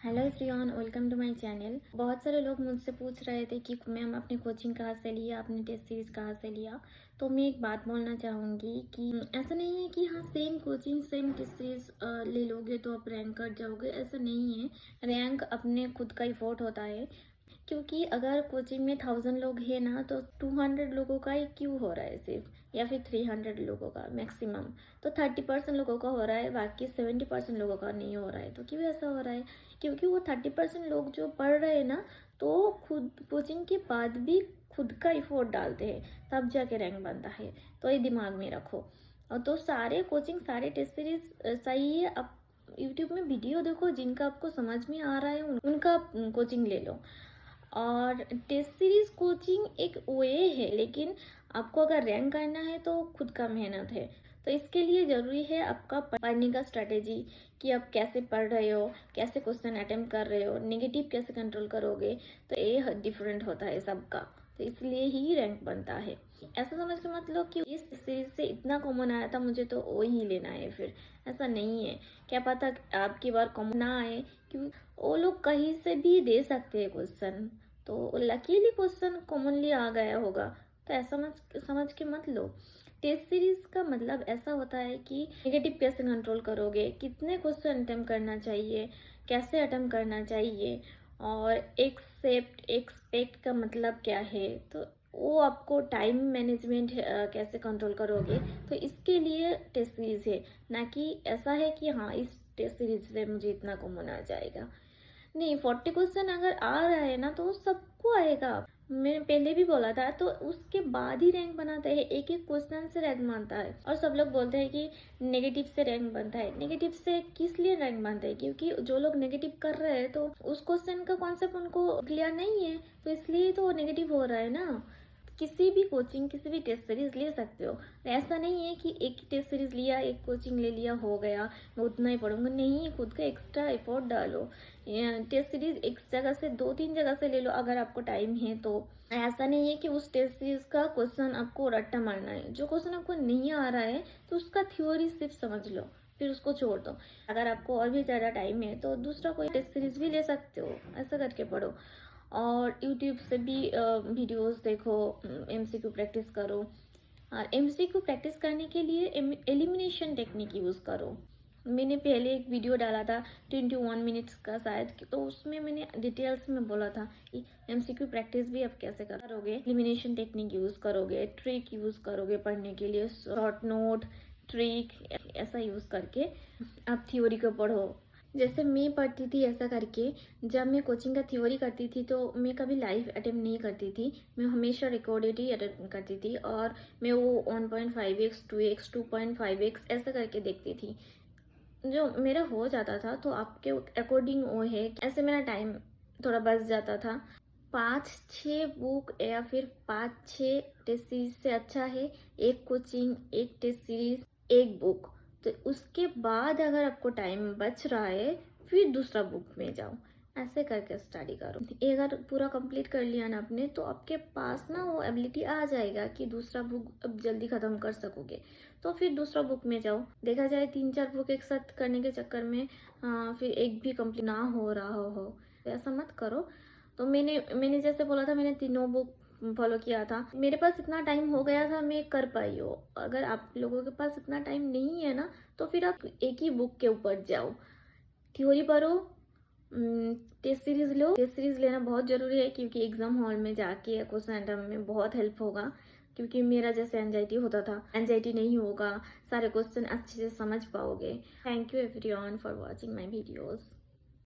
Hello everyone, welcome to my channel. बहुत सारे लोग मुझसे पूछ रहे थे कि मैम आपने कोचिंग कहाँ से लिया, आपने टेस्ट सीरीज़ कहाँ से लिया। तो मैं एक बात बोलना चाहूँगी कि ऐसा नहीं है कि हाँ same coaching same test series ले लोगे तो आप रैंक कर जाओगे, ऐसा नहीं है। रैंक अपने खुद का इफोर्ट होता है, क्योंकि अगर कोचिंग में 1000 लोग हैं ना तो 200 लोगों का ही क्यों हो रहा है सिर्फ, या फिर 300 लोगों का मैक्सिमम। तो 30% लोगों का हो रहा है, बाकी 70% लोगों का नहीं हो रहा है। तो क्यों ऐसा हो रहा है? क्योंकि वो 30% लोग जो पढ़ रहे हैं ना, तो खुद कोचिंग के बाद भी खुद का इफोर्ट डालते हैं, तब जाके रैंक बनता है। तो ये दिमाग में रखो। और तो सारे कोचिंग सारे टेस्ट सीरीज सही है। आप यूट्यूब में वीडियो देखो, जिनका आपको समझ में आ रहा है उनका कोचिंग ले लो। और टेस्ट सीरीज कोचिंग एक वे है, लेकिन आपको अगर रैंक करना है तो खुद का मेहनत है। तो इसके लिए ज़रूरी है आपका पढ़ने का स्ट्रेटेजी, कि आप कैसे पढ़ रहे हो, कैसे क्वेश्चन अटेम्प्ट कर रहे हो, नेगेटिव कैसे कंट्रोल करोगे। तो ये डिफरेंट होता है सबका, तो इसलिए ही रैंक बनता है। ऐसा समझ के मत लो कि इस सीरीज से इतना कॉमन आया था, मुझे तो वो ही लेना है। फिर ऐसा नहीं है। क्या पता आपकी बार कॉमन ना आए, क्योंकि वो लोग कहीं से भी दे सकते हैं क्वेश्चन, तो लकीली क्वेश्चन कॉमनली आ गया होगा। तो ऐसा समझ के मत लो। टेस्ट सीरीज का मतलब ऐसा होता है कि नेगेटिव कैसे कंट्रोल करोगे, कितने क्वेश्चन अटेम्प्ट करना चाहिए, कैसे अटेम्प्ट करना चाहिए, और एक्सपेक्ट का मतलब क्या है। तो वो आपको टाइम मैनेजमेंट कैसे कंट्रोल करोगे। तो इसके लिए टेस्ट सीरीज है, ना कि ऐसा है कि हाँ इस टेस्ट सीरीज से मुझे इतना कॉमन आ जाएगा। नहीं, 40 क्वेश्चन अगर आ रहा है ना तो सबको आएगा। मैंने पहले भी बोला था। तो उसके बाद ही रैंक बनाते हैं, एक एक क्वेश्चन से रैंक बनता है। और सब लोग बोलते हैं कि नेगेटिव से रैंक बनता है। नेगेटिव से किस लिए रैंक बनता है? क्योंकि जो लोग नेगेटिव कर रहे हैं तो उस क्वेश्चन का कॉन्सेप्ट उनको क्लियर नहीं है, तो इसलिए तो नेगेटिव हो रहा है ना। किसी भी कोचिंग किसी भी टेस्ट सीरीज ले सकते हो। ऐसा नहीं है कि एक ही टेस्ट सीरीज लिया, एक कोचिंग ले लिया, हो गया मैं उतना ही पढ़ूंगा। नहीं, खुद का एक्स्ट्रा एफर्ट डालो। टेस्ट सीरीज एक जगह से 2-3 जगह से ले लो अगर आपको टाइम है तो। ऐसा नहीं है कि उस टेस्ट सीरीज का क्वेश्चन आपको रट्टा मारना है। जो क्वेश्चन आपको नहीं आ रहा है तो उसका थ्योरी सिर्फ समझ लो, फिर उसको छोड़ दो। अगर आपको और भी ज़्यादा टाइम है तो दूसरा कोई टेस्ट सीरीज भी ले सकते हो, ऐसा करके पढ़ो। और यूट्यूब से भी वीडियोस देखो, एमसीक्यू प्रैक्टिस करो। और एमसीक्यू प्रैक्टिस करने के लिए एलिमिनेशन टेक्निक यूज़ करो। मैंने पहले एक वीडियो डाला था 21 मिनट्स का शायद, तो उसमें मैंने डिटेल्स में बोला था कि एमसीक्यू प्रैक्टिस भी आप कैसे करोगे। एलिमिनेशन टेक्निक यूज़ करोगे, ट्रिक यूज़ करोगे पढ़ने के लिए, शॉर्ट नोट, ट्रिक ऐसा यूज़ करके आप थ्योरी को पढ़ो। जैसे मैं पढ़ती थी ऐसा करके। जब मैं कोचिंग का थ्योरी करती थी तो मैं कभी लाइव अटेम्प्ट नहीं करती थी, मैं हमेशा रिकॉर्डेड ही अटेम्प्ट करती थी। और मैं वो 1.5x 2x 2.5x ऐसा करके देखती थी। जो मेरा हो जाता था तो आपके अकॉर्डिंग वो है, ऐसे मेरा टाइम थोड़ा बच जाता था। 5-6 बुक या फिर 5-6 टेस्ट सीरीज से अच्छा है एक कोचिंग, एक टेस्ट सीरीज, एक बुक। तो उसके बाद अगर आपको टाइम बच रहा है फिर दूसरा बुक में जाओ, ऐसे करके स्टडी करो। ये अगर पूरा कंप्लीट कर लिया ना आपने तो आपके पास ना वो एबिलिटी आ जाएगा कि दूसरा बुक अब जल्दी ख़त्म कर सकोगे। तो फिर दूसरा बुक में जाओ। देखा जाए 3-4 बुक एक साथ करने के चक्कर में फिर एक भी कंप्लीट ना हो रहा हो, तो ऐसा मत करो। तो मैंने जैसे बोला था, मैंने तीनों बुक फॉलो किया था। मेरे पास इतना टाइम हो गया था, मैं कर पाई हो। अगर आप लोगों के पास इतना टाइम नहीं है ना तो फिर आप एक ही बुक के ऊपर जाओ, थ्योरी पढ़ो, टेस्ट सीरीज लो। टेस्ट सीरीज लेना बहुत ज़रूरी है, क्योंकि एग्जाम हॉल में जाके क्वेश्चन अटेम्प्ट में बहुत हेल्प होगा। क्योंकि मेरा जैसे एंजाइटी होता था, एंजाइटी नहीं होगा, सारे क्वेश्चन अच्छे से समझ पाओगे। Thank you everyone for watching my videos.